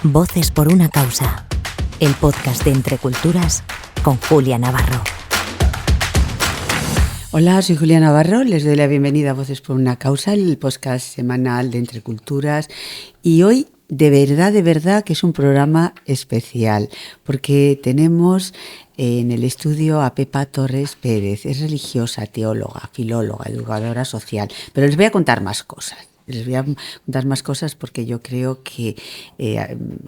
Voces por una causa, el podcast de Entre Culturas con Julia Navarro. Hola, soy Julia Navarro, les doy la bienvenida a Voces por una causa, el podcast semanal de Entre Culturas, y hoy de verdad que es un programa especial porque tenemos en el estudio a Pepa Torres Pérez. Es religiosa, teóloga, filóloga, educadora social, pero les voy a contar más cosas. Les voy a contar más cosas porque yo creo que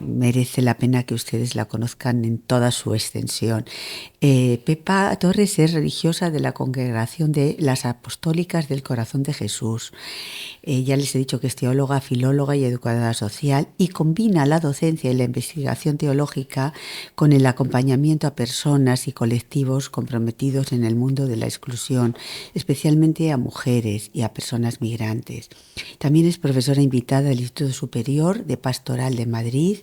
merece la pena que ustedes la conozcan en toda su extensión. Pepa Torres es religiosa de la Congregación de las Apostólicas del Corazón de Jesús. Ya les he dicho que es teóloga, filóloga y educadora social, y combina la docencia y la investigación teológica con el acompañamiento a personas y colectivos comprometidos en el mundo de la exclusión, especialmente a mujeres y a personas migrantes. También es profesora invitada del Instituto Superior de Pastoral de Madrid,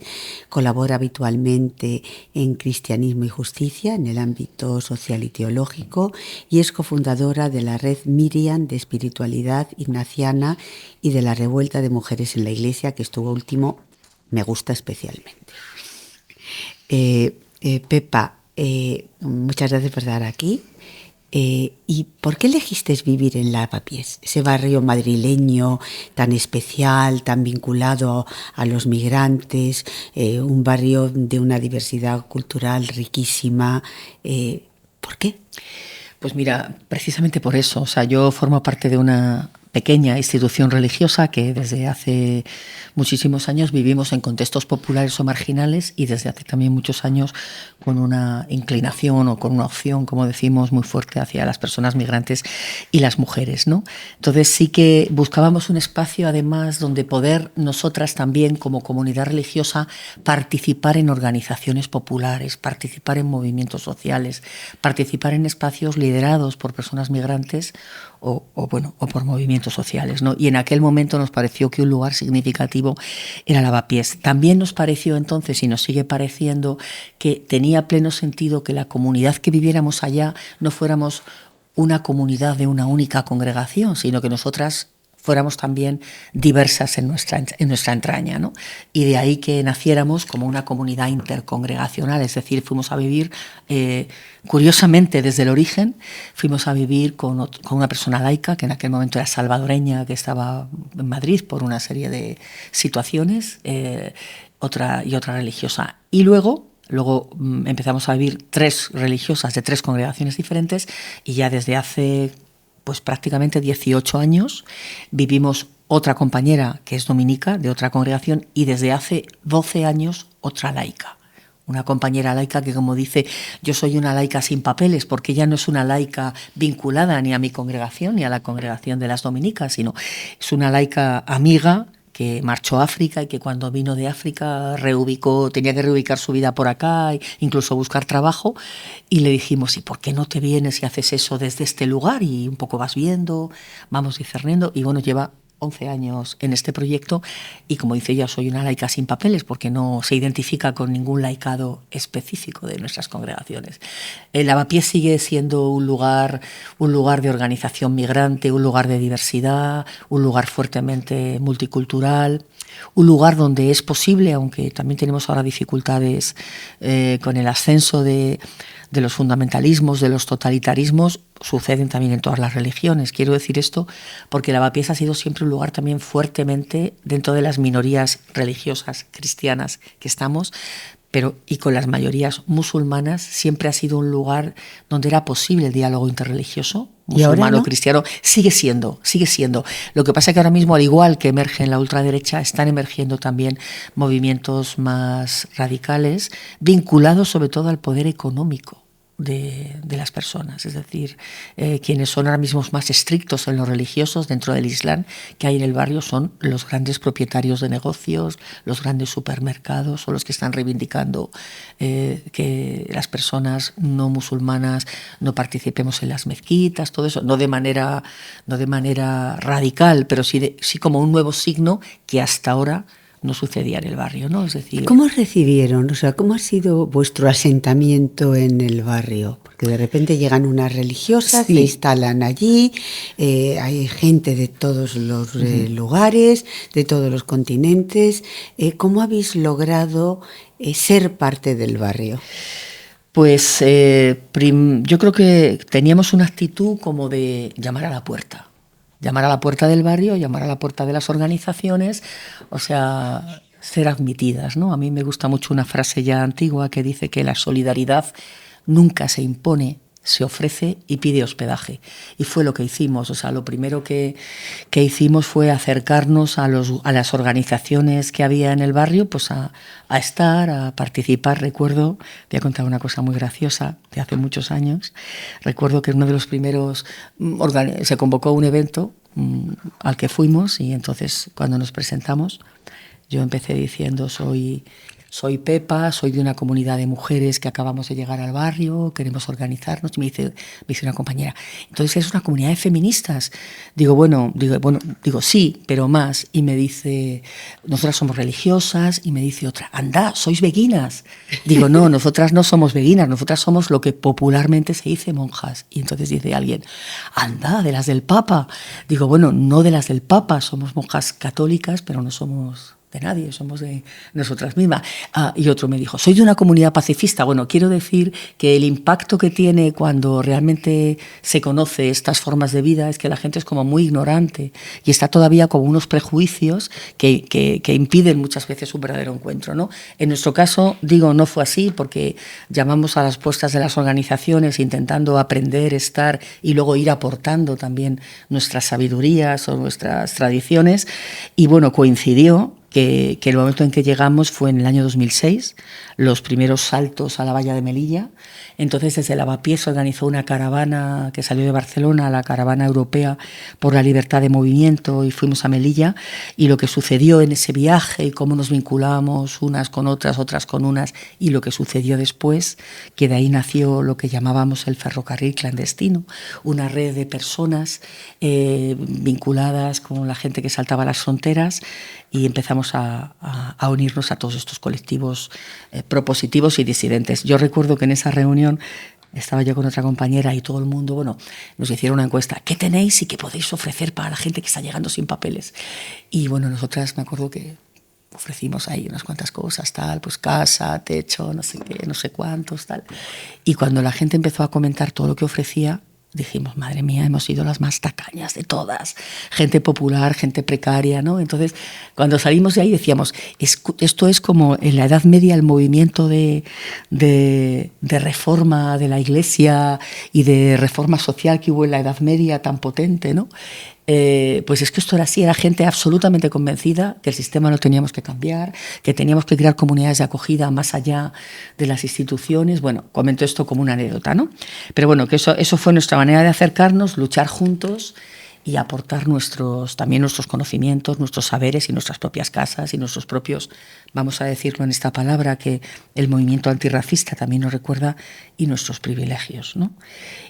colabora habitualmente en Cristianismo y Justicia en el ámbito social y teológico, y es cofundadora de la red Miriam de Espiritualidad Ignaciana y de la Revuelta de Mujeres en la Iglesia, que esto último me gusta especialmente. Pepa, muchas gracias por estar aquí. ¿Y por qué elegiste vivir en Lavapiés, ese barrio madrileño tan especial, tan vinculado a los migrantes, un barrio de una diversidad cultural riquísima? ¿Por qué? Pues mira, precisamente por eso. O sea, yo formo parte de una pequeña institución religiosa que desde hace muchísimos años vivimos en contextos populares o marginales, y desde hace también muchos años con una inclinación o con una opción, como decimos, muy fuerte hacia las personas migrantes y las mujeres, ¿no? Entonces sí que buscábamos un espacio, además, donde poder nosotras también como comunidad religiosa participar en organizaciones populares, participar en movimientos sociales, participar en espacios liderados por personas migrantes o por movimientos sociales, ¿no? Y en aquel momento nos pareció que un lugar significativo era Lavapiés. También nos pareció entonces, y nos sigue pareciendo, que tenía pleno sentido que la comunidad que viviéramos allá no fuéramos una comunidad de una única congregación, sino que nosotras fuéramos también diversas en nuestra entraña, ¿no? Y de ahí que naciéramos como una comunidad intercongregacional, es decir, fuimos a vivir, curiosamente desde el origen, fuimos a vivir con una persona laica, que en aquel momento era salvadoreña, que estaba en Madrid por una serie de situaciones, otra religiosa. Y luego empezamos a vivir tres religiosas de tres congregaciones diferentes, y ya desde hace pues prácticamente 18 años vivimos otra compañera que es dominica de otra congregación, y desde hace 12 años otra laica. Una compañera laica que, como dice, yo soy una laica sin papeles, porque ella no es una laica vinculada ni a mi congregación ni a la congregación de las dominicas, sino es una laica amiga que marchó a África y que cuando vino de África tenía que reubicar su vida por acá, incluso buscar trabajo, y le dijimos, ¿y por qué no te vienes y haces eso desde este lugar? Y un poco vas viendo, vamos discerniendo, y bueno, lleva 11 años en este proyecto, y como dice ella, soy una laica sin papeles porque no se identifica con ningún laicado específico de nuestras congregaciones. El Lavapiés sigue siendo un lugar de organización migrante, un lugar de diversidad, un lugar fuertemente multicultural, un lugar donde es posible, aunque también tenemos ahora dificultades con el ascenso de los fundamentalismos, de los totalitarismos, suceden también en todas las religiones. Quiero decir esto porque Lavapiés ha sido siempre un lugar también fuertemente dentro de las minorías religiosas cristianas que estamos, y con las mayorías musulmanas, siempre ha sido un lugar donde era posible el diálogo interreligioso, musulmano, ¿no? Cristiano. Sigue siendo. Lo que pasa es que ahora mismo, al igual que emerge en la ultraderecha, están emergiendo también movimientos más radicales, vinculados sobre todo al poder económico de las personas, es decir, quienes son ahora mismo más estrictos en los religiosos dentro del Islam que hay en el barrio son los grandes propietarios de negocios, los grandes supermercados, o los que están reivindicando que las personas no musulmanas no participemos en las mezquitas, todo eso, no de manera radical, pero sí como un nuevo signo que hasta ahora no sucedía en el barrio, ¿no? Es decir, ¿Cómo os recibieron? O sea, ¿cómo ha sido vuestro asentamiento en el barrio? Porque de repente llegan unas religiosas, Sí. se instalan allí, hay gente de todos los lugares, de todos los continentes. ¿Cómo habéis logrado ser parte del barrio? pues yo creo que teníamos una actitud como de llamar a la puerta. Llamar a la puerta del barrio, llamar a la puerta de las organizaciones, o sea, ser admitidas, ¿no? A mí me gusta mucho una frase ya antigua que dice que la solidaridad nunca se impone, se ofrece y pide hospedaje. Y fue lo que hicimos. O sea, lo primero que hicimos fue acercarnos a las organizaciones que había en el barrio, pues a estar, a participar. Recuerdo, voy a contar una cosa muy graciosa de hace muchos años. Recuerdo que uno de los primeros se convocó un evento al que fuimos, y entonces cuando nos presentamos yo empecé diciendo: soy Pepa, soy de una comunidad de mujeres que acabamos de llegar al barrio, queremos organizarnos. Y me dice una compañera: entonces es una comunidad de feministas. Digo, sí, pero más. Y me dice: nosotras somos religiosas. Y me dice otra: anda, sois veguinas. Digo, no, nosotras no somos veguinas, nosotras somos lo que popularmente se dice monjas. Y entonces dice alguien: anda, de las del Papa. Digo, bueno, no de las del Papa, somos monjas católicas, pero no somos de nadie, somos de nosotras mismas. Y otro me dijo: soy de una comunidad pacifista. Bueno, quiero decir que el impacto que tiene cuando realmente se conoce estas formas de vida es que la gente es como muy ignorante y está todavía con unos prejuicios que impiden muchas veces un verdadero encuentro, ¿no? En nuestro caso, digo, no fue así, porque llamamos a las puertas de las organizaciones intentando aprender, estar y luego ir aportando también nuestras sabidurías o nuestras tradiciones. Y bueno, coincidió que el momento en que llegamos fue en el año 2006, los primeros saltos a la valla de Melilla. Entonces, desde Lavapiés se organizó una caravana que salió de Barcelona, la caravana europea por la libertad de movimiento, y fuimos a Melilla. Y lo que sucedió en ese viaje, y cómo nos vinculamos unas con otras, otras con unas, y lo que sucedió después, que de ahí nació lo que llamábamos el ferrocarril clandestino, una red de personas vinculadas con la gente que saltaba las fronteras, y empezamos a unirnos a todos estos colectivos propositivos y disidentes. Yo recuerdo que en esa reunión estaba yo con otra compañera y todo el mundo, bueno, nos hicieron una encuesta: ¿qué tenéis y qué podéis ofrecer para la gente que está llegando sin papeles? Y bueno, nosotras me acuerdo que ofrecimos ahí unas cuantas cosas, tal, pues casa, techo, no sé qué, no sé cuántos, tal. Y cuando la gente empezó a comentar todo lo que ofrecía, dijimos: madre mía, hemos sido las más tacañas de todas. Gente popular, gente precaria, ¿no? Entonces, cuando salimos de ahí decíamos: esto es como en la Edad Media el movimiento de reforma de la Iglesia y de reforma social que hubo en la Edad Media tan potente, ¿no? Pues es que esto era así, era gente absolutamente convencida que el sistema lo teníamos que cambiar, que teníamos que crear comunidades de acogida más allá de las instituciones. Bueno, comento esto como una anécdota, ¿no? Pero bueno, que eso fue nuestra manera de acercarnos, luchar juntos y aportar también nuestros conocimientos, nuestros saberes y nuestras propias casas y nuestros propios, vamos a decirlo en esta palabra, que el movimiento antirracista también nos recuerda, y nuestros privilegios, ¿no?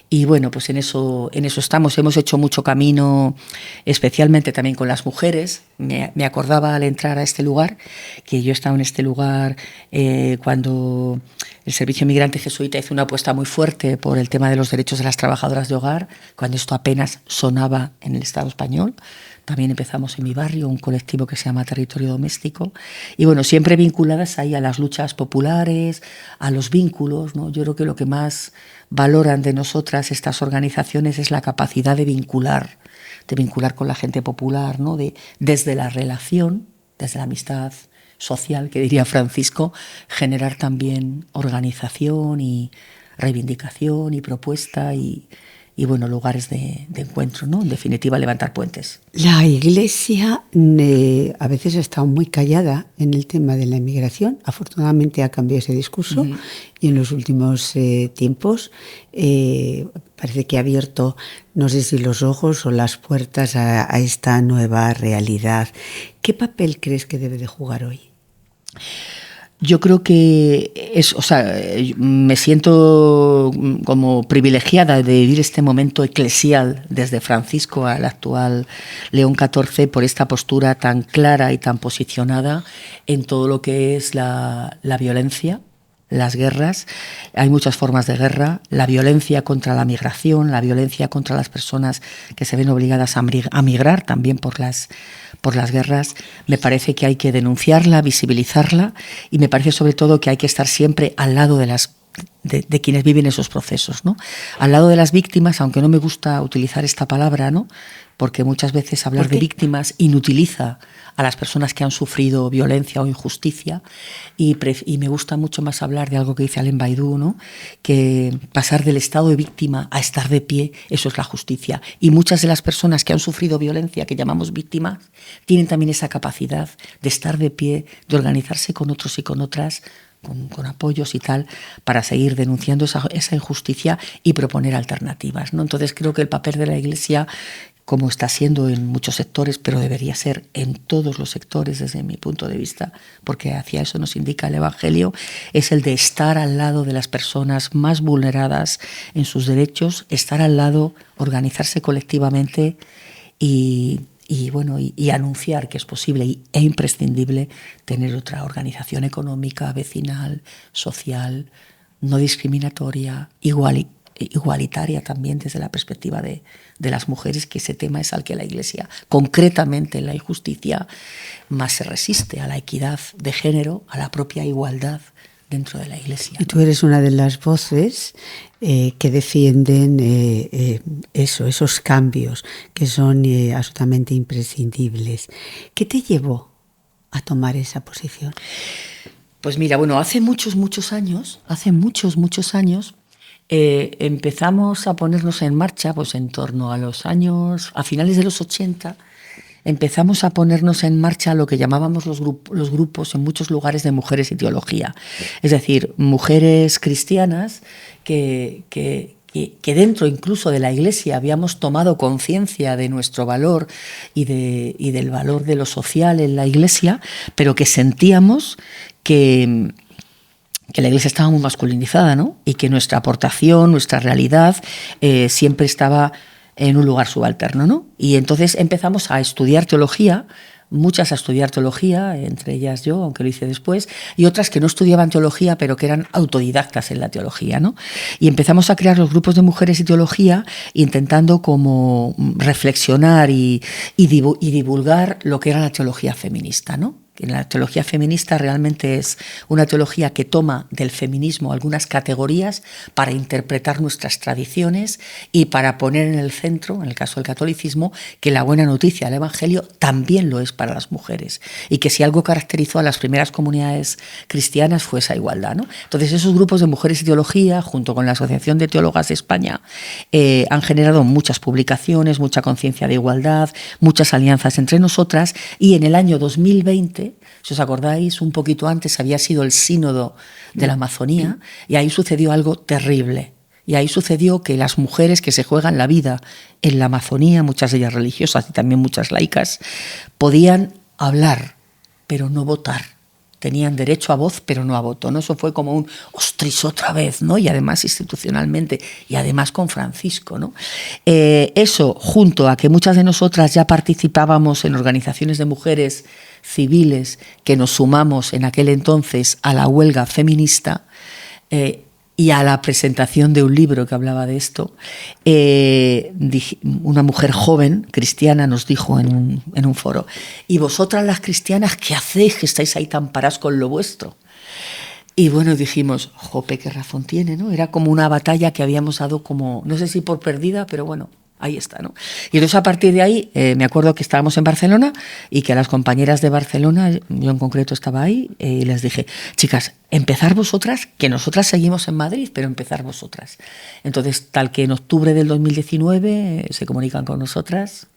Y bueno, pues en eso estamos. Hemos hecho mucho camino, especialmente también con las mujeres. Me acordaba al entrar a este lugar, que yo estaba en este lugar cuando el Servicio Migrante Jesuita hizo una apuesta muy fuerte por el tema de los derechos de las trabajadoras de hogar, cuando esto apenas sonaba en el Estado español. También empezamos en mi barrio un colectivo que se llama Territorio Doméstico. Y bueno, siempre vinculadas ahí a las luchas populares, a los vínculos, ¿no? Yo creo que lo que más valoran de nosotras estas organizaciones es la capacidad de vincular con la gente popular, ¿no? Desde la relación, desde la amistad social, que diría Francisco, generar también organización y reivindicación y propuesta y bueno, lugares de encuentro, ¿no? En definitiva, levantar puentes. La Iglesia a veces ha estado muy callada en el tema de la inmigración. Afortunadamente ha cambiado ese discurso y en los últimos tiempos parece que ha abierto, no sé si los ojos o las puertas a esta nueva realidad. ¿Qué papel crees que debe de jugar hoy? Yo creo que me siento como privilegiada de vivir este momento eclesial desde Francisco al actual León XIV por esta postura tan clara y tan posicionada en todo lo que es la violencia, las guerras. Hay muchas formas de guerra, la violencia contra la migración, la violencia contra las personas que se ven obligadas a migrar también por las guerras. Me parece que hay que denunciarla, visibilizarla, y me parece sobre todo que hay que estar siempre al lado de quienes viven esos procesos, ¿no? Al lado de las víctimas, aunque no me gusta utilizar esta palabra, ¿no? Porque muchas veces hablar de víctimas inutiliza a las personas que han sufrido violencia o injusticia, y me gusta mucho más hablar de algo que dice Alain Badiou, ¿no? Que pasar del estado de víctima a estar de pie, eso es la justicia. Y muchas de las personas que han sufrido violencia, que llamamos víctimas, tienen también esa capacidad de estar de pie, de organizarse con otros y con otras, con apoyos y tal, para seguir denunciando esa injusticia y proponer alternativas, ¿no? Entonces creo que el papel de la Iglesia, como está siendo en muchos sectores, pero debería ser en todos los sectores desde mi punto de vista, porque hacia eso nos indica el Evangelio, es el de estar al lado de las personas más vulneradas en sus derechos, estar al lado, organizarse colectivamente y anunciar que es posible e imprescindible tener otra organización económica, vecinal, social, no discriminatoria, igualitaria también desde la perspectiva de las mujeres, que ese tema es al que la Iglesia, concretamente en la injusticia, más se resiste, a la equidad de género, a la propia igualdad dentro de la Iglesia. Y tú eres una de las voces que defienden esos cambios que son absolutamente imprescindibles. ¿Qué te llevó a tomar esa posición? Pues mira, hace muchos años, empezamos a ponernos en marcha, pues en torno a finales de los 80, empezamos a ponernos en marcha lo que llamábamos los grupos en muchos lugares de mujeres y teología. Es decir, mujeres cristianas que dentro incluso de la Iglesia habíamos tomado conciencia de nuestro valor y del valor de lo social en la Iglesia, pero que sentíamos que la Iglesia estaba muy masculinizada, ¿no? Y que nuestra aportación, nuestra realidad siempre estaba en un lugar subalterno, ¿no? Y entonces empezamos a estudiar teología, muchas a estudiar teología, entre ellas yo, aunque lo hice después, y otras que no estudiaban teología, pero que eran autodidactas en la teología, ¿no? Y empezamos a crear los grupos de mujeres y teología, intentando como reflexionar y divulgar lo que era la teología feminista, ¿no? La teología feminista realmente es una teología que toma del feminismo algunas categorías para interpretar nuestras tradiciones y para poner en el centro, en el caso del catolicismo, que la buena noticia del Evangelio también lo es para las mujeres, y que si algo caracterizó a las primeras comunidades cristianas fue esa igualdad, ¿no? Entonces esos grupos de mujeres y teología, junto con la Asociación de Teólogas de España, han generado muchas publicaciones, mucha conciencia de igualdad, muchas alianzas entre nosotras, y en el año 2020, si os acordáis, un poquito antes había sido el sínodo de la Amazonía, y ahí sucedió algo terrible. Y ahí sucedió que las mujeres que se juegan la vida en la Amazonía, muchas de ellas religiosas y también muchas laicas, podían hablar, pero no votar. Tenían derecho a voz, pero no a voto, ¿no? Eso fue como un ostras otra vez, ¿no? Y además institucionalmente, y además con Francisco, ¿no? Eso, junto a que muchas de nosotras ya participábamos en organizaciones de mujeres civiles, que nos sumamos en aquel entonces a la huelga feminista, y a la presentación de un libro que hablaba de esto, una mujer joven cristiana nos dijo en un foro: ¿y vosotras las cristianas qué hacéis, que estáis ahí tan paradas con lo vuestro? Y dijimos, jope, qué razón tiene, ¿no? Era como una batalla que habíamos dado como, no sé si por perdida, pero bueno, ahí está, ¿no? Y entonces a partir de ahí, me acuerdo que estábamos en Barcelona y que a las compañeras de Barcelona, yo en concreto estaba ahí, y les dije, chicas, empezar vosotras, que nosotras seguimos en Madrid, pero empezar vosotras. Entonces, tal que en octubre del 2019 se comunican con nosotras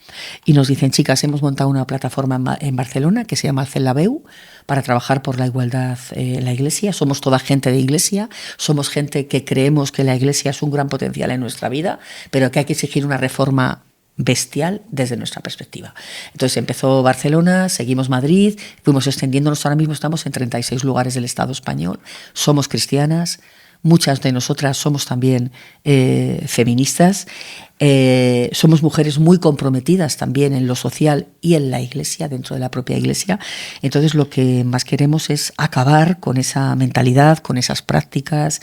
y nos dicen, chicas, hemos montado una plataforma en Barcelona que se llama Alcelabeu, para trabajar por la igualdad en la Iglesia. Somos toda gente de Iglesia, somos gente que creemos que la Iglesia es un gran potencial en nuestra vida, pero que hay que exigir una reforma bestial desde nuestra perspectiva. Entonces empezó Barcelona, seguimos Madrid, fuimos extendiéndonos, ahora mismo estamos en 36 lugares del Estado español, somos cristianas, muchas de nosotras somos también feministas, somos mujeres muy comprometidas también en lo social y en la Iglesia, dentro de la propia Iglesia. Entonces lo que más queremos es acabar con esa mentalidad, con esas prácticas,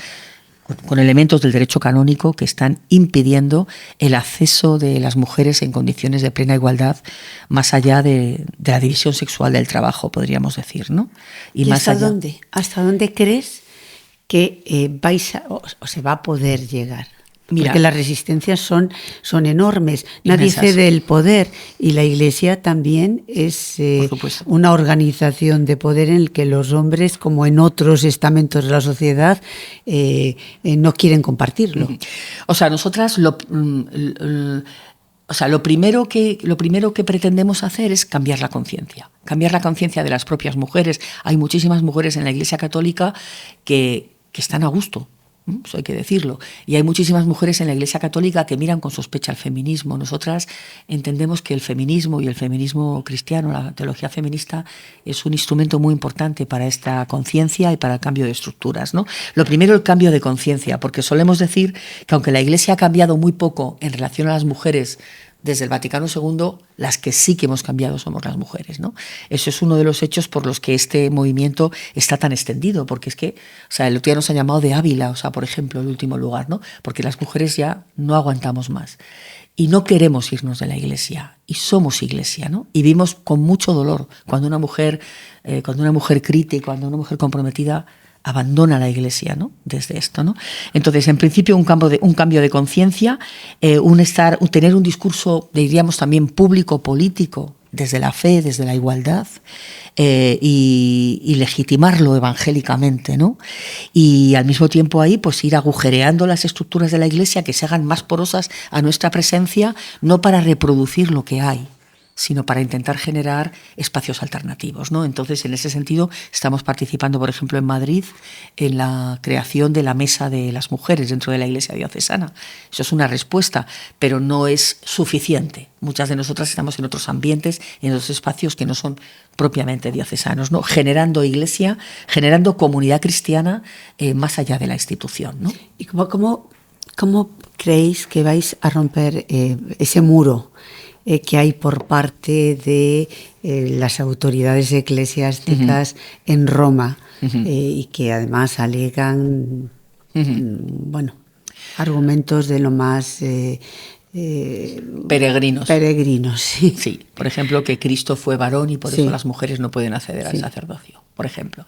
con elementos del derecho canónico que están impidiendo el acceso de las mujeres en condiciones de plena igualdad, más allá de la división sexual del trabajo, podríamos decir, ¿no? ¿Y más hasta dónde? ¿Hasta dónde crees que o se va a poder llegar? Mira, porque las resistencias son enormes. Nadie inmensas. cede el poder y la Iglesia también es una organización de poder en el que los hombres, como en otros estamentos de la sociedad, no quieren compartirlo. O sea, nosotras lo primero que pretendemos hacer es cambiar la conciencia de las propias mujeres. Hay muchísimas mujeres en la Iglesia Católica que están a gusto. Eso hay que decirlo. Y hay muchísimas mujeres en la Iglesia Católica que miran con sospecha al feminismo. Nosotras entendemos que el feminismo y el feminismo cristiano, la teología feminista, es un instrumento muy importante para esta conciencia y para el cambio de estructuras, ¿no? Lo primero, el cambio de conciencia, porque solemos decir que aunque la Iglesia ha cambiado muy poco en relación a las mujeres desde el Vaticano II, las que sí que hemos cambiado somos las mujeres, ¿no? Eso es uno de los hechos por los que este movimiento está tan extendido, porque es que, o sea, el otro día nos han llamado de Ávila, o sea, por ejemplo, el último lugar, ¿no? Porque las mujeres ya no aguantamos más y no queremos irnos de la Iglesia, y somos Iglesia, ¿no? Y vimos con mucho dolor cuando una mujer crítica, cuando una mujer comprometida abandona la Iglesia, ¿no? Desde esto, ¿no? Entonces, en principio, un cambio de conciencia, tener un discurso, diríamos también público, político, desde la fe, desde la igualdad, y legitimarlo evangélicamente, ¿no? Y al mismo tiempo ahí, pues ir agujereando las estructuras de la Iglesia que se hagan más porosas a nuestra presencia, no para reproducir lo que hay, sino para intentar generar espacios alternativos, ¿no? Entonces, en ese sentido, estamos participando, por ejemplo, en Madrid, en la creación de la Mesa de las Mujeres dentro de la Iglesia Diocesana. Eso es una respuesta, pero no es suficiente. Muchas de nosotras estamos en otros ambientes, en otros espacios que no son propiamente diocesanos, ¿no? Generando iglesia, generando comunidad cristiana más allá de la institución, ¿no? ¿Y cómo creéis que vais a romper ese muro que hay por parte de las autoridades eclesiásticas en Roma, y que además alegan argumentos de lo más peregrinos. Sí. Sí, por ejemplo, que Cristo fue varón y por eso las mujeres no pueden acceder al sacerdocio, por ejemplo.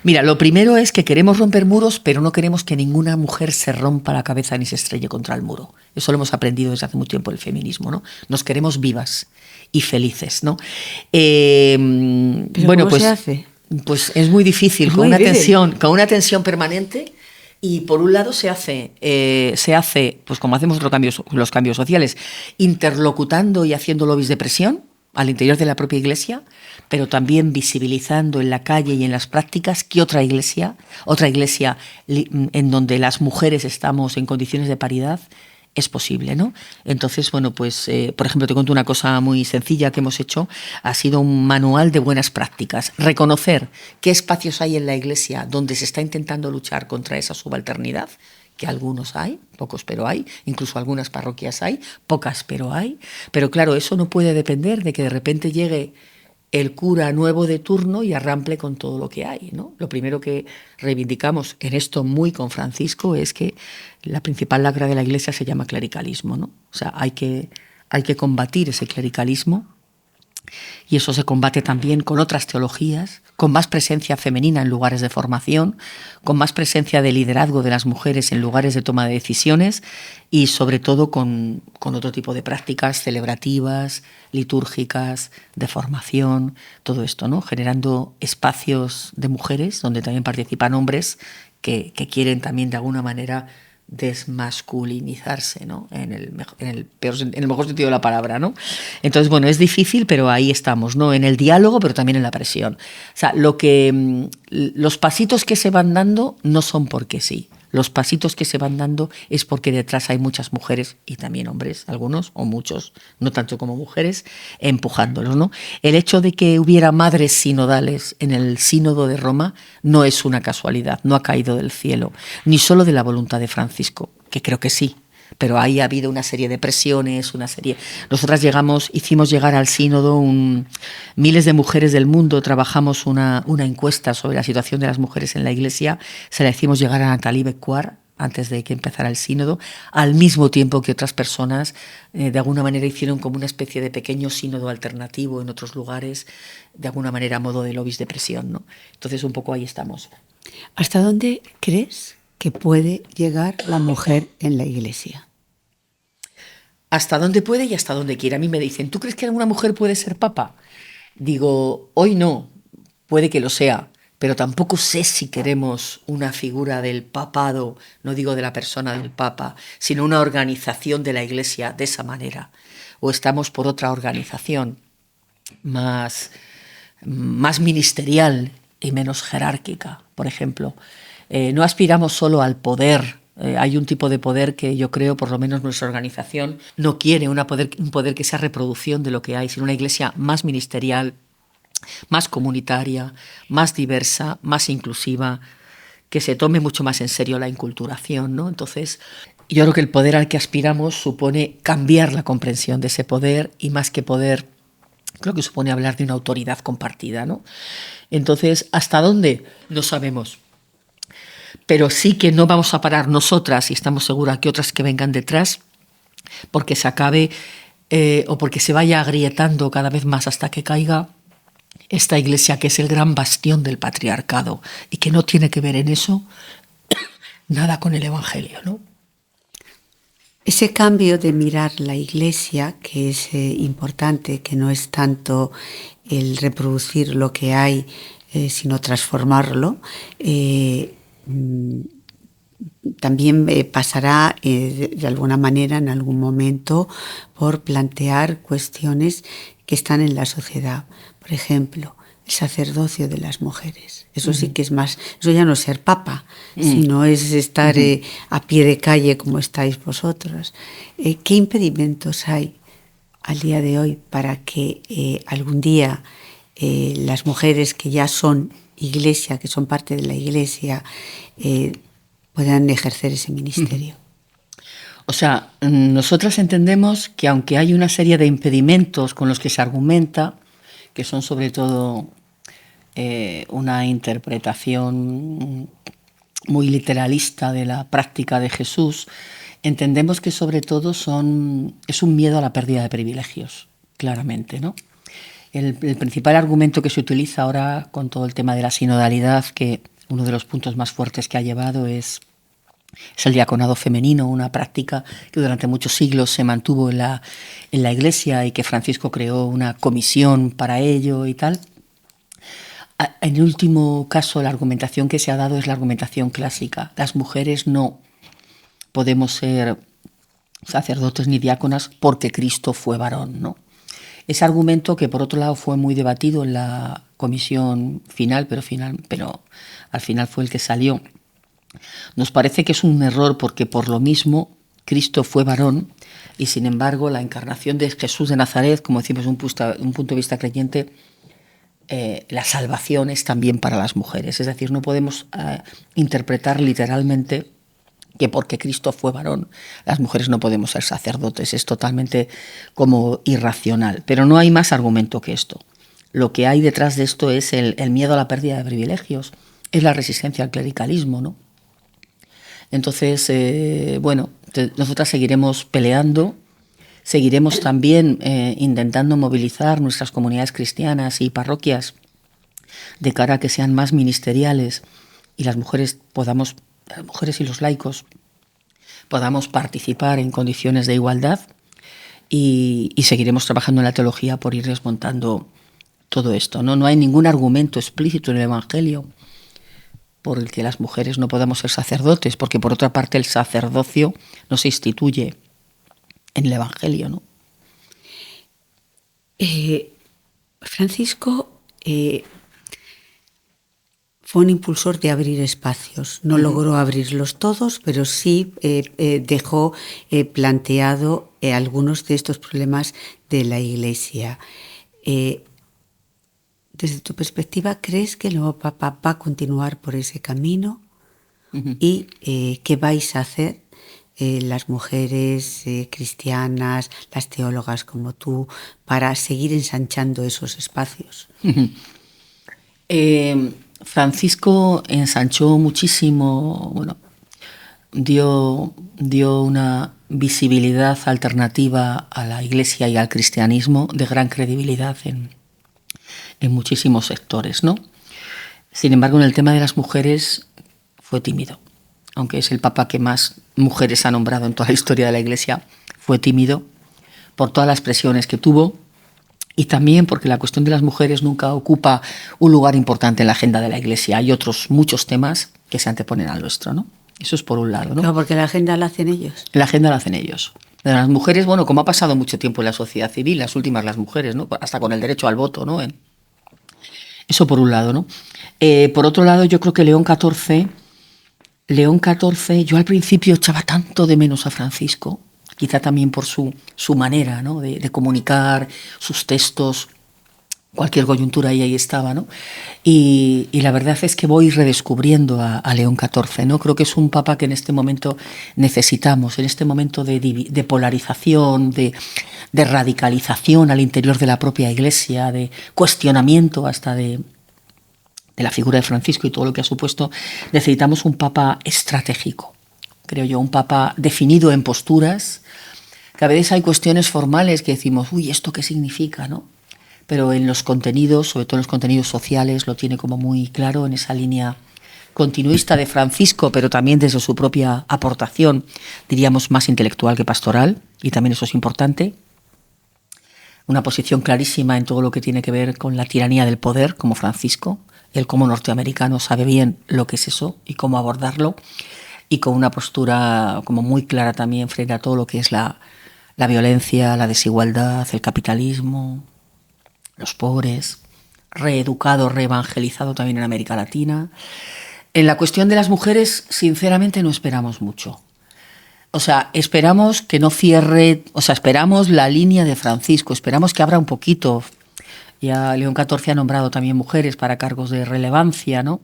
Mira, lo primero es que queremos romper muros, pero no queremos que ninguna mujer se rompa la cabeza ni se estrelle contra el muro. Eso lo hemos aprendido desde hace mucho tiempo el feminismo, ¿no? Nos queremos vivas y felices, ¿no? ¿Cómo se hace? Pues es muy difícil, con una tensión permanente. Y por un lado se hace, pues como hacemos los cambios sociales, interlocutando y haciendo lobbies de presión al interior de la propia Iglesia, pero también visibilizando en la calle y en las prácticas que otra iglesia en donde las mujeres estamos en condiciones de paridad, es posible, ¿no? Entonces, bueno, pues, por ejemplo, te cuento una cosa muy sencilla que hemos hecho, ha sido un manual de buenas prácticas. Reconocer qué espacios hay en la Iglesia donde se está intentando luchar contra esa subalternidad, que algunos hay, pocos pero hay, incluso algunas parroquias hay, pocas pero hay, pero claro, eso no puede depender de que de repente llegue el cura nuevo de turno y arrample con todo lo que hay, ¿no? Lo primero que reivindicamos en esto muy con Francisco es que la principal lacra de la Iglesia se llama clericalismo, ¿no? O sea, hay que combatir ese clericalismo, y eso se combate también con otras teologías, con más presencia femenina en lugares de formación, con más presencia de liderazgo de las mujeres en lugares de toma de decisiones y sobre todo con otro tipo de prácticas celebrativas, litúrgicas, de formación, todo esto, ¿no? Generando espacios de mujeres donde también participan hombres que quieren también de alguna manera desmasculinizarse, ¿no? En el mejor sentido de la palabra, ¿no? Entonces, bueno, es difícil, pero ahí estamos, ¿no? En el diálogo, pero también en la presión. O sea, los pasitos que se van dando no son porque sí. los pasitos que se van dando es porque detrás hay muchas mujeres y también hombres, algunos o muchos, no tanto como mujeres, empujándolos, ¿no? El hecho de que hubiera madres sinodales en el sínodo de Roma no es una casualidad, no ha caído del cielo, ni solo de la voluntad de Francisco, que creo que sí. Pero ahí ha habido una serie de presiones, una serie. Nosotras hicimos llegar al sínodo miles de mujeres del mundo, trabajamos una encuesta sobre la situación de las mujeres en la Iglesia, se la hicimos llegar a Nathalie Becquart antes de que empezara el sínodo, al mismo tiempo que otras personas de alguna manera hicieron como una especie de pequeño sínodo alternativo en otros lugares, de alguna manera a modo de lobbies de presión, ¿no? Entonces un poco ahí estamos. ¿Hasta dónde crees que puede llegar la mujer en la Iglesia? Hasta dónde puede y hasta dónde quiere. A mí me dicen, ¿tú crees que alguna mujer puede ser papa? Digo, hoy no, puede que lo sea, pero tampoco sé si queremos una figura del papado, no digo de la persona del papa, sino una organización de la Iglesia de esa manera. O estamos por otra organización más ministerial y menos jerárquica, por ejemplo. No aspiramos solo al poder. Hay un tipo de poder que yo creo, por lo menos nuestra organización, no quiere un poder que sea reproducción de lo que hay, sino una iglesia más ministerial, más comunitaria, más diversa, más inclusiva, que se tome mucho más en serio la inculturación, ¿no? Entonces, yo creo que el poder al que aspiramos supone cambiar la comprensión de ese poder y más que poder, creo que supone hablar de una autoridad compartida, ¿no? Entonces, ¿hasta dónde? No sabemos. Pero sí que no vamos a parar nosotras, y estamos seguras que otras que vengan detrás, porque se acabe o porque se vaya agrietando cada vez más hasta que caiga esta iglesia que es el gran bastión del patriarcado y que no tiene que ver en eso nada con el Evangelio, ¿no? Ese cambio de mirar la Iglesia, que es importante, que no es tanto el reproducir lo que hay, sino transformarlo, también pasará de alguna manera en algún momento por plantear cuestiones que están en la sociedad. Por ejemplo, el sacerdocio de las mujeres. Eso sí que es más, eso ya no es ser papa, sino es estar a pie de calle como estáis vosotros. ¿Qué impedimentos hay al día de hoy para que algún día las mujeres que ya son iglesia, que son parte de la iglesia, puedan ejercer ese ministerio? O sea, nosotras entendemos que aunque hay una serie de impedimentos con los que se argumenta, que son sobre todo una interpretación muy literalista de la práctica de Jesús, entendemos que sobre todo es un miedo a la pérdida de privilegios, claramente, ¿no? El principal argumento que se utiliza ahora con todo el tema de la sinodalidad, que uno de los puntos más fuertes que ha llevado es el diaconado femenino, una práctica que durante muchos siglos se mantuvo en la Iglesia y que Francisco creó una comisión para ello y tal. En el último caso, la argumentación que se ha dado es la argumentación clásica. Las mujeres no podemos ser sacerdotes ni diáconas porque Cristo fue varón, ¿no? Ese argumento, que por otro lado fue muy debatido en la comisión final, pero al final fue el que salió, nos parece que es un error porque por lo mismo Cristo fue varón y sin embargo la encarnación de Jesús de Nazaret, como decimos un punto de vista creyente, la salvación es también para las mujeres. Es decir, no podemos interpretar literalmente que porque Cristo fue varón, las mujeres no podemos ser sacerdotes. Es totalmente como irracional. Pero no hay más argumento que esto. Lo que hay detrás de esto es el miedo a la pérdida de privilegios, es la resistencia al clericalismo, ¿no? Entonces, nosotras seguiremos peleando, seguiremos también intentando movilizar nuestras comunidades cristianas y parroquias de cara a que sean más ministeriales y las mujeres y los laicos podamos participar en condiciones de igualdad y seguiremos trabajando en la teología por ir desmontando todo esto, ¿no? No hay ningún argumento explícito en el Evangelio por el que las mujeres no podamos ser sacerdotes, porque por otra parte el sacerdocio no se instituye en el Evangelio, ¿no? Francisco fue un impulsor de abrir espacios. No logró abrirlos todos, pero sí dejó planteado algunos de estos problemas de la Iglesia. Desde tu perspectiva, ¿crees que el nuevo Papa va a continuar por ese camino? ¿Y qué vais a hacer las mujeres cristianas, las teólogas como tú, para seguir ensanchando esos espacios? Francisco ensanchó muchísimo, bueno, dio una visibilidad alternativa a la Iglesia y al cristianismo de gran credibilidad en muchísimos sectores, ¿no? Sin embargo, en el tema de las mujeres fue tímido. Aunque es el papa que más mujeres ha nombrado en toda la historia de la Iglesia, fue tímido por todas las presiones que tuvo y también porque la cuestión de las mujeres nunca ocupa un lugar importante en la agenda de la Iglesia. Hay otros muchos temas que se anteponen al nuestro, ¿no? Eso es por un lado, ¿no? No, porque la agenda la hacen ellos. La agenda la hacen ellos. De las mujeres, bueno, como ha pasado mucho tiempo en la sociedad civil, las últimas las mujeres, ¿no? Hasta con el derecho al voto, ¿no? Eso por un lado, ¿no? Por otro lado, yo creo que León XIV, yo al principio echaba tanto de menos a Francisco, quizá también por su manera, ¿no? de comunicar, sus textos, cualquier coyuntura ahí estaba, ¿no? Y la verdad es que voy redescubriendo a León XIV, ¿no? Creo que es un papa que en este momento necesitamos, en este momento de polarización, de radicalización al interior de la propia Iglesia, de cuestionamiento hasta de la figura de Francisco y todo lo que ha supuesto. Necesitamos un papa estratégico, creo yo, un papa definido en posturas, que a veces hay cuestiones formales que decimos, uy, ¿esto qué significa?, ¿no? Pero en los contenidos, sobre todo en los contenidos sociales, lo tiene como muy claro en esa línea continuista de Francisco, pero también desde su propia aportación, diríamos, más intelectual que pastoral, y también eso es importante. Una posición clarísima en todo lo que tiene que ver con la tiranía del poder, como Francisco. Él como norteamericano sabe bien lo que es eso y cómo abordarlo, y con una postura como muy clara también frente a todo lo que es la violencia, la desigualdad, el capitalismo, los pobres, reeducado, reevangelizado también en América Latina. En la cuestión de las mujeres, sinceramente, no esperamos mucho. O sea, esperamos que no cierre, o sea, esperamos la línea de Francisco, esperamos que abra un poquito. Ya León XIV ha nombrado también mujeres para cargos de relevancia, ¿no?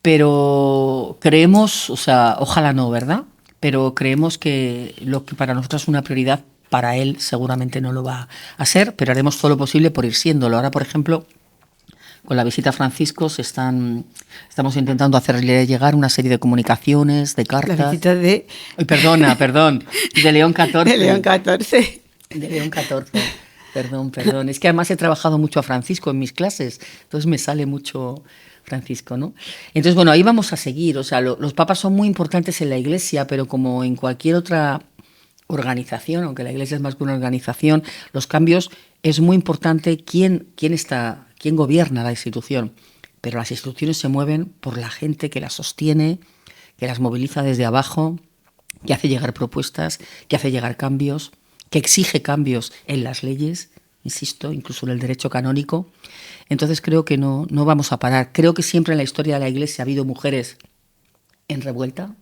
Pero creemos, o sea, ojalá no, ¿verdad? Pero creemos que lo que para nosotros es una prioridad, para él seguramente no lo va a ser, pero haremos todo lo posible por ir siéndolo. Ahora, por ejemplo, con la visita a Francisco estamos intentando hacerle llegar una serie de comunicaciones, de cartas. La visita de... Ay, perdón, de León XIV. De León XIV. De León XIV. Perdón. Es que además he trabajado mucho a Francisco en mis clases, entonces me sale mucho Francisco, ¿no? Entonces, bueno, ahí vamos a seguir. O sea, los papas son muy importantes en la Iglesia, pero como en cualquier otra organización, aunque la Iglesia es más que una organización, los cambios es muy importante quién gobierna la institución. Pero las instituciones se mueven por la gente que las sostiene, que las moviliza desde abajo, que hace llegar propuestas, que hace llegar cambios, que exige cambios en las leyes, insisto, incluso en el derecho canónico. Entonces creo que no vamos a parar. Creo que siempre en la historia de la Iglesia ha habido mujeres en revuelta,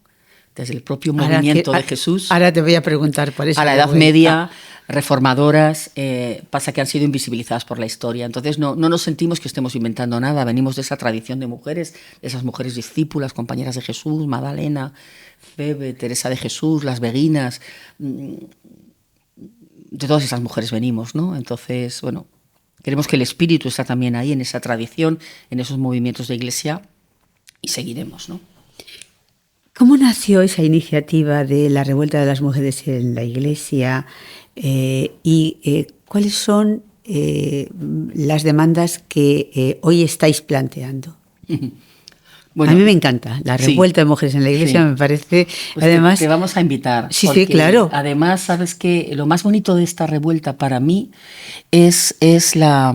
desde el propio movimiento de Jesús. Ahora te voy a preguntar por eso. A la Edad Media, reformadoras, pasa que han sido invisibilizadas por la historia. Entonces no nos sentimos que estemos inventando nada. Venimos de esa tradición de mujeres, de esas mujeres discípulas, compañeras de Jesús, Magdalena, Febe, Teresa de Jesús, las beguinas. De todas esas mujeres venimos, ¿no? Entonces, bueno, queremos que el espíritu está también ahí, en esa tradición, en esos movimientos de Iglesia, y seguiremos, ¿no? ¿Cómo nació esa iniciativa de la revuelta de las mujeres en la Iglesia y cuáles son las demandas que hoy estáis planteando? Bueno, a mí me encanta la revuelta de mujeres en la Iglesia, me parece. Pues además, te vamos a invitar. Sí, claro. Además, sabes que lo más bonito de esta revuelta para mí es la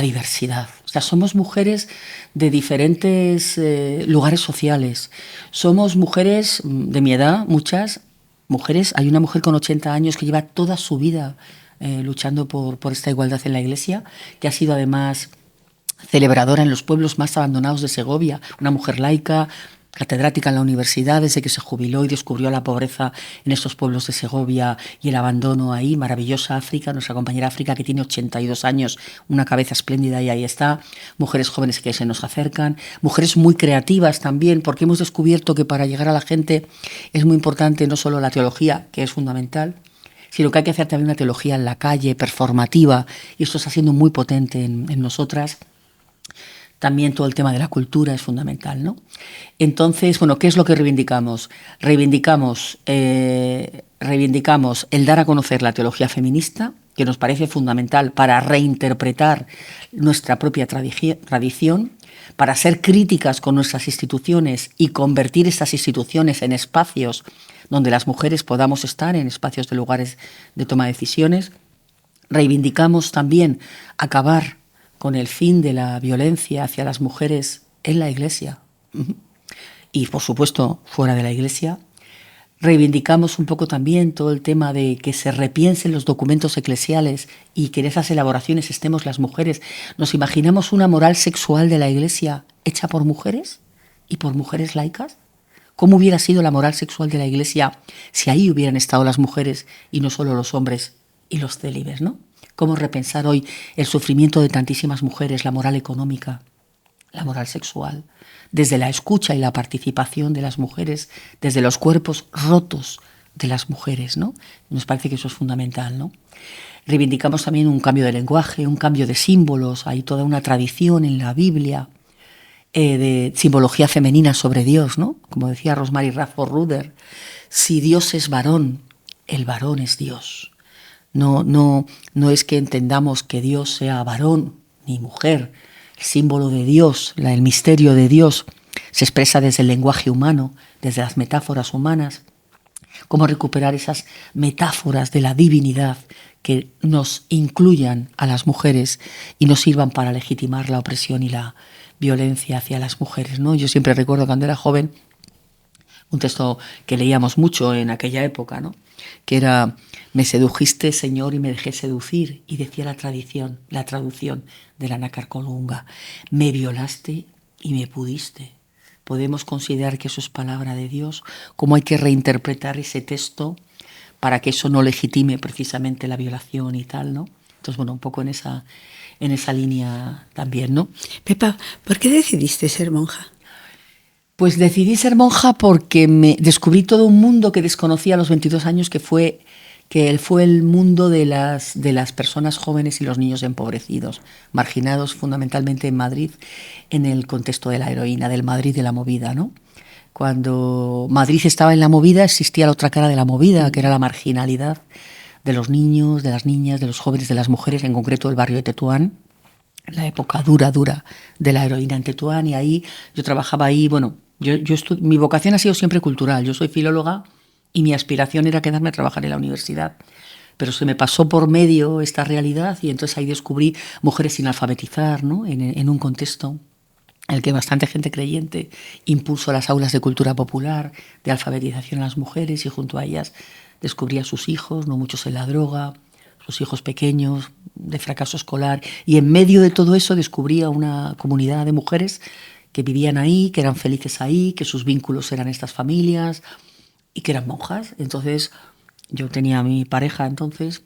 diversidad. O sea, somos mujeres de diferentes lugares sociales. Somos mujeres de mi edad, muchas mujeres. Hay una mujer con 80 años que lleva toda su vida luchando por esta igualdad en la Iglesia, que ha sido además celebradora en los pueblos más abandonados de Segovia, una mujer laica, catedrática en la universidad desde que se jubiló y descubrió la pobreza en estos pueblos de Segovia y el abandono ahí. Maravillosa África, nuestra compañera África, que tiene 82 años, una cabeza espléndida, y ahí está. Mujeres jóvenes que se nos acercan, mujeres muy creativas también, porque hemos descubierto que para llegar a la gente es muy importante no solo la teología, que es fundamental, sino que hay que hacer también una teología en la calle, performativa, y esto está siendo muy potente en nosotras. También todo el tema de la cultura es fundamental, ¿no? Entonces, bueno, ¿qué es lo que reivindicamos? Reivindicamos el dar a conocer la teología feminista, que nos parece fundamental para reinterpretar nuestra propia tradición, para ser críticas con nuestras instituciones y convertir estas instituciones en espacios donde las mujeres podamos estar, en espacios de lugares de toma de decisiones. Reivindicamos también acabar con el fin de la violencia hacia las mujeres en la Iglesia y, por supuesto, fuera de la Iglesia. Reivindicamos un poco también todo el tema de que se repiensen los documentos eclesiales y que en esas elaboraciones estemos las mujeres. ¿Nos imaginamos una moral sexual de la Iglesia hecha por mujeres y por mujeres laicas? ¿Cómo hubiera sido la moral sexual de la Iglesia si ahí hubieran estado las mujeres y no solo los hombres y los célibes, ¿no? ¿Cómo repensar hoy el sufrimiento de tantísimas mujeres, la moral económica, la moral sexual, desde la escucha y la participación de las mujeres, desde los cuerpos rotos de las mujeres, ¿no? Nos parece que eso es fundamental, ¿no? Reivindicamos también un cambio de lenguaje, un cambio de símbolos. Hay toda una tradición en la Biblia de simbología femenina sobre Dios, ¿no? Como decía Rosemary Radford Ruder, si Dios es varón, el varón es Dios. No es que entendamos que Dios sea varón ni mujer. El símbolo de Dios, el misterio de Dios, se expresa desde el lenguaje humano, desde las metáforas humanas. Cómo recuperar esas metáforas de la divinidad que nos incluyan a las mujeres y nos sirvan para legitimar la opresión y la violencia hacia las mujeres, ¿no? Yo siempre recuerdo cuando era joven un texto que leíamos mucho en aquella época, ¿no? Que era: me sedujiste, Señor, y me dejé seducir. Y decía la traducción de la Nácar Colunga: me violaste y me pudiste. Podemos considerar que eso es palabra de Dios. ¿Cómo hay que reinterpretar ese texto para que eso no legitime precisamente la violación y tal, ¿no? Entonces, bueno, un poco en esa línea también, ¿no? Pepa, ¿por qué decidiste ser monja? Pues decidí ser monja porque me descubrí todo un mundo que desconocía a los 22 años, que fue el mundo de las personas jóvenes y los niños empobrecidos, marginados fundamentalmente en Madrid, en el contexto de la heroína, del Madrid de la movida, ¿no? Cuando Madrid estaba en la movida, existía la otra cara de la movida, que era la marginalidad de los niños, de las niñas, de los jóvenes, de las mujeres, en concreto el barrio de Tetuán, la época dura de la heroína en Tetuán, y ahí yo trabajaba ahí. Bueno, mi vocación ha sido siempre cultural. Yo soy filóloga y mi aspiración era quedarme a trabajar en la universidad, pero se me pasó por medio esta realidad y entonces ahí descubrí mujeres sin alfabetizar, ¿no? En un contexto en el que bastante gente creyente impuso las aulas de cultura popular, de alfabetización a las mujeres, y junto a ellas descubrí a sus hijos, no muchos en la droga, sus hijos pequeños, de fracaso escolar, y en medio de todo eso descubrí a una comunidad de mujeres que vivían ahí, que eran felices ahí, que sus vínculos eran estas familias y que eran monjas. Entonces yo tenía a mi pareja entonces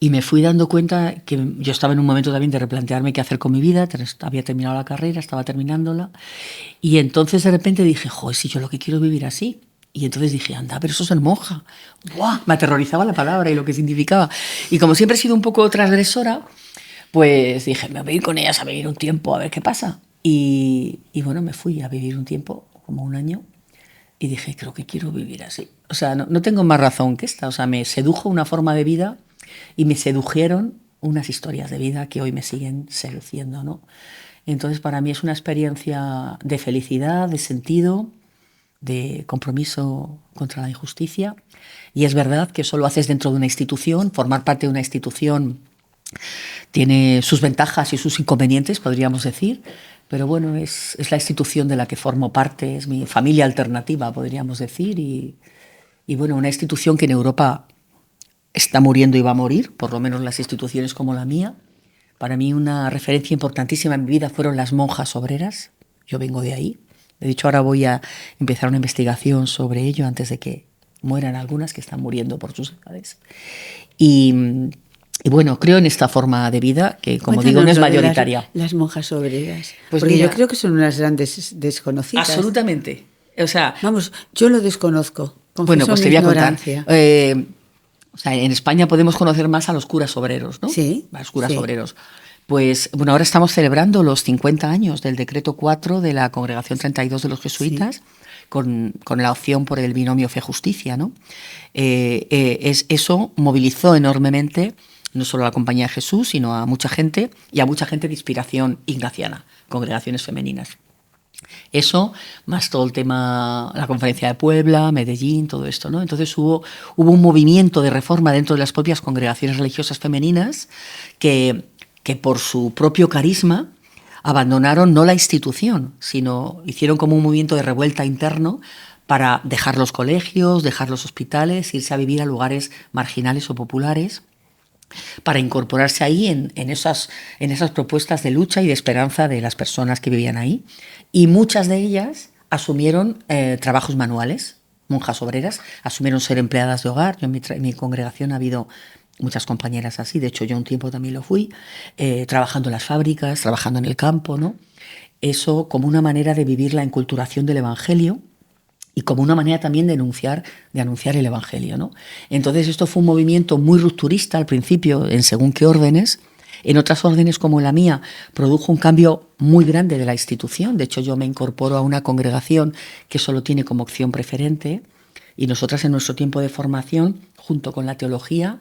y me fui dando cuenta que yo estaba en un momento también de replantearme qué hacer con mi vida. Había terminado la carrera, estaba terminándola, y entonces de repente dije, joder, si yo lo que quiero es vivir así. Y entonces dije, anda, pero eso es ser monja. ¡Buah! Me aterrorizaba la palabra y lo que significaba. Y como siempre he sido un poco transgresora, pues dije, me voy a ir con ellas a vivir un tiempo, a ver qué pasa. Y bueno, me fui a vivir un tiempo, como un año, y dije, creo que quiero vivir así. O sea, no tengo más razón que esta. O sea, me sedujo una forma de vida y me sedujeron unas historias de vida que hoy me siguen seduciendo, ¿no? Entonces, para mí es una experiencia de felicidad, de sentido, de compromiso contra la injusticia. Y es verdad que eso lo haces dentro de una institución. Formar parte de una institución tiene sus ventajas y sus inconvenientes, podríamos decir, pero bueno, es la institución de la que formo parte, es mi familia alternativa, podríamos decir, y bueno, una institución que en Europa está muriendo y va a morir, por lo menos las instituciones como la mía, Para mí una referencia importantísima en mi vida fueron las monjas obreras. Yo vengo de ahí. De hecho, ahora voy a empezar una investigación sobre ello antes de que mueran algunas que están muriendo por sus edades. Y bueno, creo en esta forma de vida que, como digo, no es mayoritaria. Las monjas obreras. Pues porque mira, yo creo que son unas grandes desconocidas. Absolutamente. O sea, vamos, yo lo desconozco. Bueno, pues te voy a contar. O sea, en España podemos conocer más a los curas obreros, ¿no? Sí. A los curas obreros. Pues, bueno, ahora estamos celebrando los 50 años del decreto 4 de la Congregación 32 de los Jesuitas, con la opción por el binomio fe-justicia, ¿no? Eso movilizó enormemente no solo a la Compañía de Jesús, sino a mucha gente, y a mucha gente de inspiración ignaciana, congregaciones femeninas. Eso, más todo el tema, la Conferencia de Puebla, Medellín, todo esto, ¿no? Entonces hubo un movimiento de reforma dentro de las propias congregaciones religiosas femeninas que por su propio carisma abandonaron no la institución, sino hicieron como un movimiento de revuelta interno para dejar los colegios, dejar los hospitales, irse a vivir a lugares marginales o populares, para incorporarse ahí en esas propuestas de lucha y de esperanza de las personas que vivían ahí. Y muchas de ellas asumieron trabajos manuales, monjas obreras, asumieron ser empleadas de hogar. Yo en mi congregación ha habido muchas compañeras así, de hecho yo un tiempo también lo fui, trabajando en las fábricas, trabajando en el campo, ¿no? Eso como una manera de vivir la enculturación del Evangelio y como una manera también de anunciar el Evangelio, ¿no? Entonces esto fue un movimiento muy rupturista al principio, en según qué órdenes. En otras órdenes como la mía produjo un cambio muy grande de la institución. De hecho yo me incorporo a una congregación que solo tiene como opción preferente, y nosotras en nuestro tiempo de formación, junto con la teología,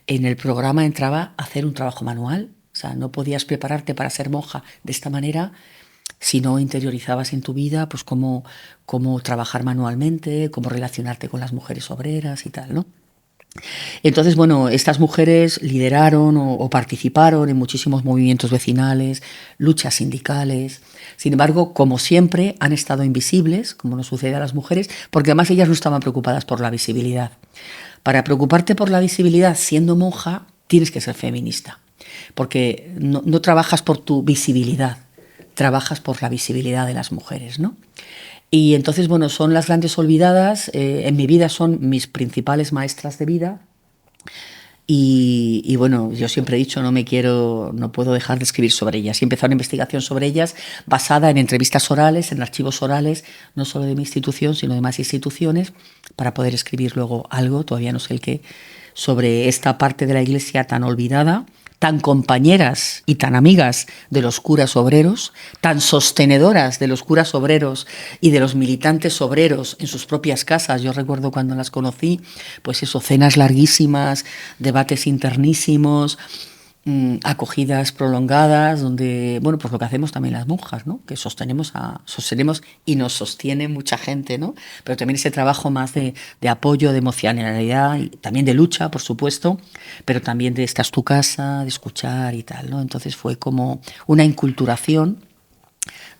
en el programa entraba a hacer un trabajo manual. O sea, no podías prepararte para ser monja de esta manera si no interiorizabas en tu vida pues cómo trabajar manualmente, cómo relacionarte con las mujeres obreras y tal, ¿no? Entonces, bueno, estas mujeres lideraron o participaron en muchísimos movimientos vecinales, luchas sindicales. Sin embargo, como siempre, han estado invisibles, como nos sucede a las mujeres, porque además ellas no estaban preocupadas por la visibilidad. Para preocuparte por la visibilidad siendo monja, tienes que ser feminista, porque no trabajas por tu visibilidad, trabajas por la visibilidad de las mujeres, ¿no? Y entonces, bueno, son las grandes olvidadas, en mi vida son mis principales maestras de vida. Y bueno, yo siempre he dicho, no puedo dejar de escribir sobre ellas. Y he empezado una investigación sobre ellas basada en entrevistas orales, en archivos orales, no solo de mi institución, sino de más instituciones, para poder escribir luego algo, todavía no sé el qué, sobre esta parte de la Iglesia tan olvidada, tan compañeras y tan amigas de los curas obreros, tan sostenedoras de los curas obreros y de los militantes obreros en sus propias casas. Yo recuerdo cuando las conocí, pues eso, cenas larguísimas, debates internísimos, acogidas prolongadas, donde, bueno, pues lo que hacemos también las monjas, ¿no? Que sostenemos y nos sostiene mucha gente, ¿no? Pero también ese trabajo más de apoyo, de emocionalidad, y también de lucha, por supuesto, pero también de esta es tu casa, de escuchar y tal, ¿no? Entonces fue como una inculturación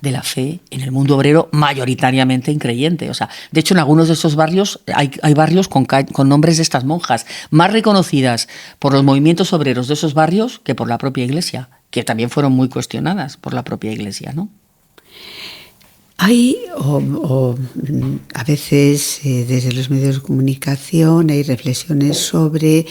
de la fe en el mundo obrero mayoritariamente increyente. O sea, de hecho, en algunos de esos barrios hay barrios con nombres de estas monjas, más reconocidas por los movimientos obreros de esos barrios que por la propia Iglesia, que también fueron muy cuestionadas por la propia Iglesia, ¿no? Hay, a veces desde los medios de comunicación hay reflexiones sobre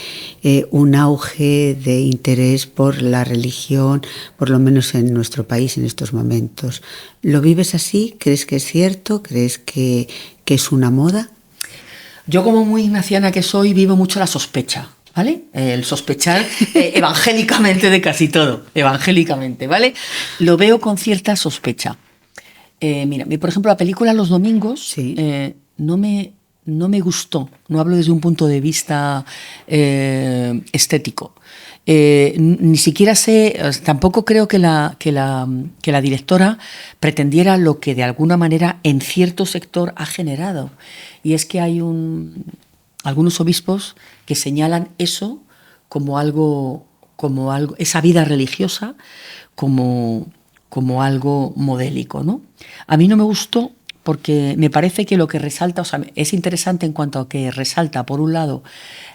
un auge de interés por la religión, por lo menos en nuestro país en estos momentos. ¿Lo vives así? ¿Crees que es cierto? ¿Crees que es una moda? Yo, como muy ignaciana que soy, vivo mucho la sospecha, ¿vale? El sospechar evangélicamente de casi todo, evangélicamente, ¿vale? Lo veo con cierta sospecha. Mira, por ejemplo, la película Los Domingos sí. no me gustó, no hablo desde un punto de vista estético. Ni siquiera sé, tampoco creo que la directora pretendiera lo que de alguna manera en cierto sector ha generado. Y es que hay algunos obispos que señalan eso como algo, esa vida religiosa como algo modélico, ¿no? A mí no me gustó porque me parece que lo que resalta, o sea, es interesante en cuanto a que resalta, por un lado,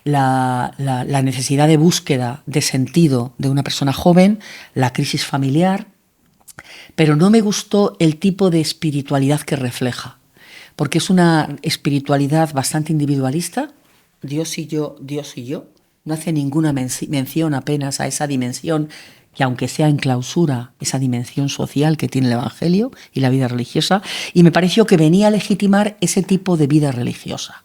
la necesidad de búsqueda de sentido de una persona joven, la crisis familiar, pero no me gustó el tipo de espiritualidad que refleja, porque es una espiritualidad bastante individualista, Dios y yo, Dios y yo, no hace ninguna mención apenas a esa dimensión que, aunque sea en clausura, esa dimensión social que tiene el Evangelio y la vida religiosa, y me pareció que venía a legitimar ese tipo de vida religiosa.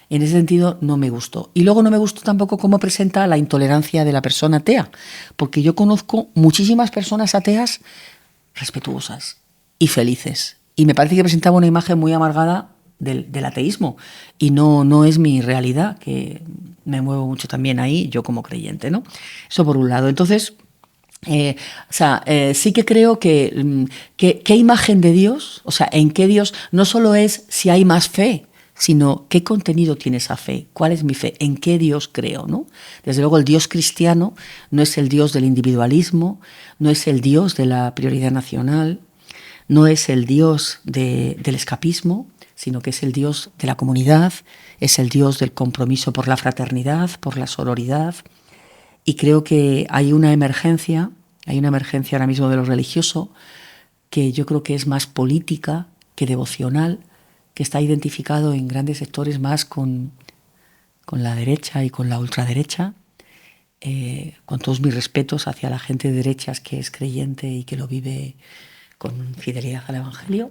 En ese sentido no me gustó. Y luego no me gustó tampoco cómo presenta la intolerancia de la persona atea, porque yo conozco muchísimas personas ateas respetuosas y felices. Y me parece que presentaba una imagen muy amargada del ateísmo. Y no es mi realidad, que me muevo mucho también ahí, yo como creyente, ¿no? Eso por un lado. Entonces, sí que creo que qué imagen de Dios, o sea, en qué Dios no solo es si hay más fe, sino qué contenido tiene esa fe, cuál es mi fe, en qué Dios creo, ¿no? Desde luego el Dios cristiano no es el Dios del individualismo, no es el Dios de la prioridad nacional, no es el Dios del escapismo, sino que es el Dios de la comunidad, es el Dios del compromiso por la fraternidad, por la sororidad, y creo que hay una emergencia ahora mismo de lo religioso, que yo creo que es más política que devocional, que está identificado en grandes sectores más con la derecha y con la ultraderecha, con todos mis respetos hacia la gente de derechas que es creyente y que lo vive con fidelidad al Evangelio.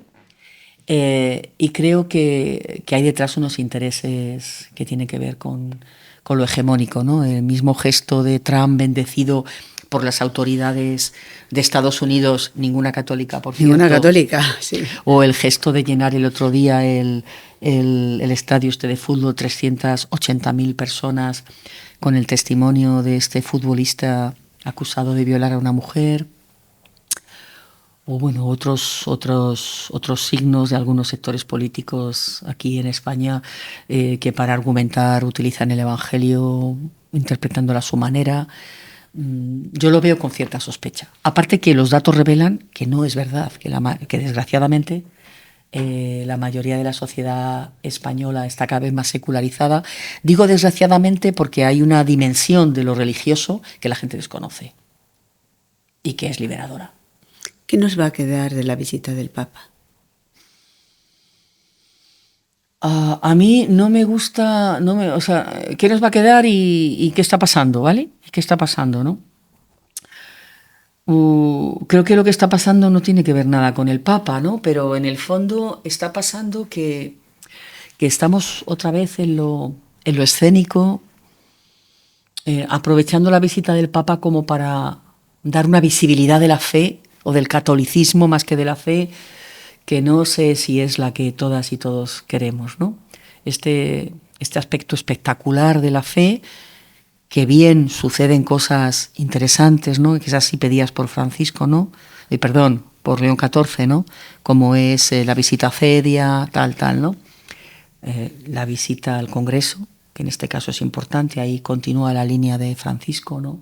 Y creo que hay detrás unos intereses que tienen que ver con lo hegemónico, ¿no? El mismo gesto de Trump bendecido por las autoridades de Estados Unidos, ninguna católica, por cierto. Ninguna católica, sí. O el gesto de llenar el otro día el estadio de fútbol, 380.000 personas, con el testimonio de este futbolista acusado de violar a una mujer. O bueno, otros signos de algunos sectores políticos aquí en España que para argumentar utilizan el Evangelio interpretándolo a su manera. Yo lo veo con cierta sospecha. Aparte que los datos revelan que no es verdad, que desgraciadamente la mayoría de la sociedad española está cada vez más secularizada. Digo desgraciadamente porque hay una dimensión de lo religioso que la gente desconoce y que es liberadora. ¿Qué nos va a quedar de la visita del Papa? A mí no me gusta, o sea, ¿qué nos va a quedar y qué está pasando, ¿vale? ¿Qué está pasando, no? Creo que lo que está pasando no tiene que ver nada con el Papa, ¿no? Pero en el fondo está pasando que estamos otra vez en lo escénico, aprovechando la visita del Papa como para dar una visibilidad de la fe o del catolicismo más que de la fe, que no sé si es la que todas y todos queremos, ¿no? Este aspecto espectacular de la fe, que bien suceden cosas interesantes, ¿no? Que esas sí pedías por Francisco, ¿no? Por León XIV, ¿no? Como es la visita a Cedia, tal, ¿no? La visita al Congreso, que en este caso es importante, ahí continúa la línea de Francisco, ¿no?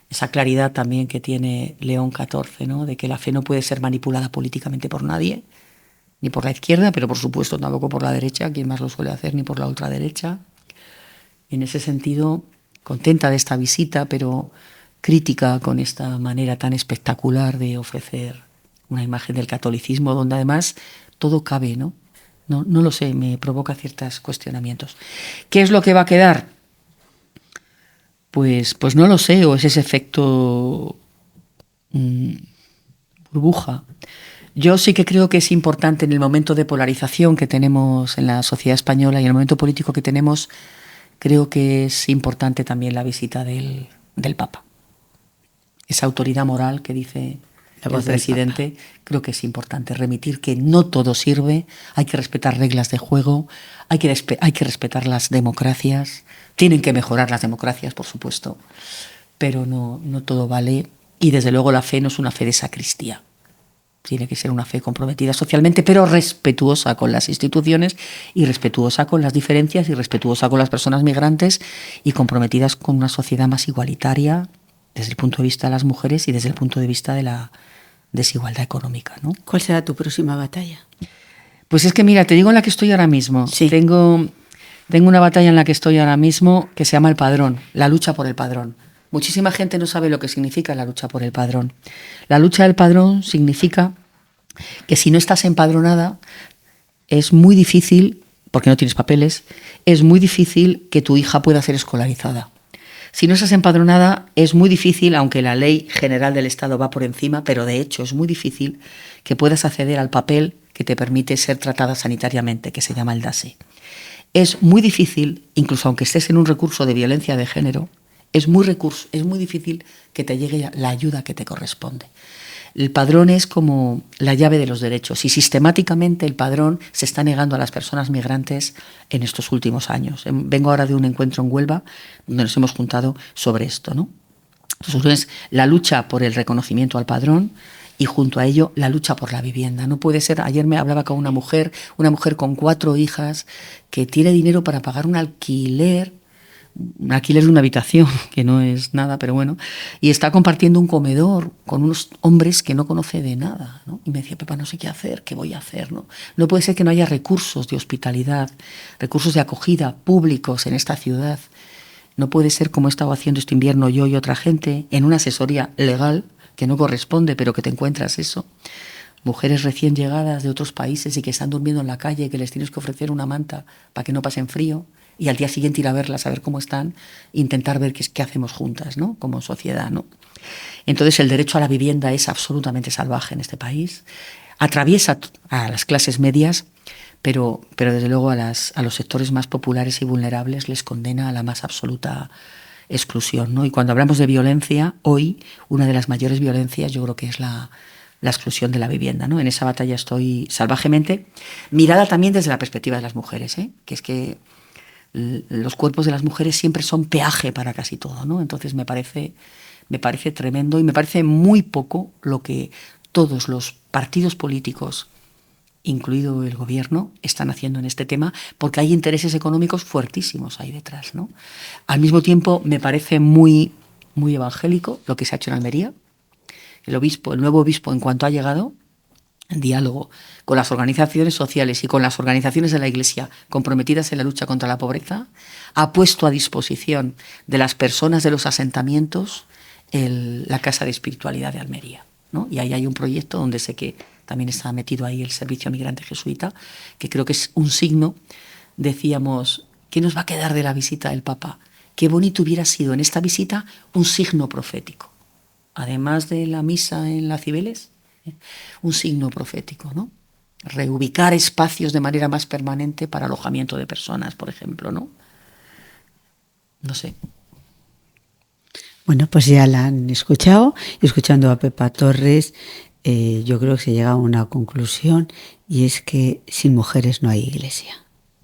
Esa claridad también que tiene León XIV, ¿no? De que la fe no puede ser manipulada políticamente por nadie, ni por la izquierda, pero por supuesto tampoco por la derecha, quien más lo suele hacer, ni por la ultraderecha. En ese sentido, contenta de esta visita, pero crítica con esta manera tan espectacular de ofrecer una imagen del catolicismo, donde además todo cabe, ¿no? No lo sé, me provoca ciertos cuestionamientos. ¿Qué es lo que va a quedar? Pues no lo sé, o es ese efecto burbuja. Yo sí que creo que es importante en el momento de polarización que tenemos en la sociedad española y en el momento político que tenemos, creo que es importante también la visita del Papa. Esa autoridad moral que dice el presidente, creo que es importante remitir que no todo sirve, hay que respetar reglas de juego, hay que respetar las democracias, tienen que mejorar las democracias, por supuesto, pero no todo vale, y desde luego la fe no es una fe de sacristía. Tiene que ser una fe comprometida socialmente, pero respetuosa con las instituciones y respetuosa con las diferencias y respetuosa con las personas migrantes y comprometidas con una sociedad más igualitaria desde el punto de vista de las mujeres y desde el punto de vista de la desigualdad económica, ¿no? ¿Cuál será tu próxima batalla? Pues es que mira, te digo en la que estoy ahora mismo. Sí. Tengo una batalla en la que estoy ahora mismo que se llama el padrón, la lucha por el padrón. Muchísima gente no sabe lo que significa la lucha por el padrón. La lucha del padrón significa que si no estás empadronada es muy difícil, porque no tienes papeles, es muy difícil que tu hija pueda ser escolarizada. Si no estás empadronada es muy difícil, aunque la ley general del Estado va por encima, pero de hecho es muy difícil que puedas acceder al papel que te permite ser tratada sanitariamente, que se llama el DASE. Es muy difícil, incluso aunque estés en un recurso de violencia de género, es muy difícil que te llegue la ayuda que te corresponde. El padrón es como la llave de los derechos y sistemáticamente el padrón se está negando a las personas migrantes en estos últimos años. Vengo ahora de un encuentro en Huelva donde nos hemos juntado sobre esto, ¿no? Entonces, la lucha por el reconocimiento al padrón y junto a ello la lucha por la vivienda. No puede ser, ayer me hablaba con una mujer con 4 hijas que tiene dinero para pagar un alquiler de una habitación, que no es nada, pero bueno, y está compartiendo un comedor con unos hombres que no conoce de nada, ¿no? Y me decía, Pepa, no sé qué hacer, qué voy a hacer, ¿no? No puede ser que no haya recursos de hospitalidad, recursos de acogida públicos en esta ciudad. No puede ser, como he estado haciendo este invierno yo y otra gente, en una asesoría legal que no corresponde, pero que te encuentras eso. Mujeres recién llegadas de otros países y que están durmiendo en la calle, que les tienes que ofrecer una manta para que no pasen frío, y al día siguiente ir a verlas, a ver cómo están, intentar ver qué hacemos juntas, ¿no? Como sociedad, ¿no? Entonces el derecho a la vivienda es absolutamente salvaje en este país. Atraviesa a las clases medias, pero desde luego a los sectores más populares y vulnerables les condena a la más absoluta exclusión, ¿no? Y cuando hablamos de violencia, hoy una de las mayores violencias yo creo que es la exclusión de la vivienda, ¿no? En esa batalla estoy salvajemente, mirada también desde la perspectiva de las mujeres, ¿eh? Que es que los cuerpos de las mujeres siempre son peaje para casi todo, ¿no? Entonces me parece tremendo y me parece muy poco lo que todos los partidos políticos, incluido el gobierno, están haciendo en este tema, porque hay intereses económicos fuertísimos ahí detrás, ¿no? Al mismo tiempo me parece muy, muy evangélico lo que se ha hecho en Almería. El nuevo obispo, en cuanto ha llegado, en diálogo con las organizaciones sociales y con las organizaciones de la Iglesia comprometidas en la lucha contra la pobreza, ha puesto a disposición de las personas de los asentamientos la Casa de Espiritualidad de Almería, ¿no? Y ahí hay un proyecto donde sé que también está metido ahí el Servicio Migrante Jesuita, que creo que es un signo. Decíamos, ¿qué nos va a quedar de la visita del Papa? Qué bonito hubiera sido en esta visita un signo profético. Además de la misa en la Cibeles, un signo profético, ¿no? Reubicar espacios de manera más permanente para alojamiento de personas, por ejemplo, ¿no? No sé. Bueno, pues ya la han escuchado. Escuchando a Pepa Torres, yo creo que se llega a una conclusión, y es que sin mujeres no hay iglesia.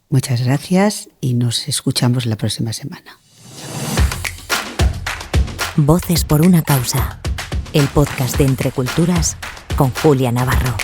Muchas gracias y nos escuchamos la próxima semana. Voces por una causa, el podcast de Entre Culturas con Julia Navarro.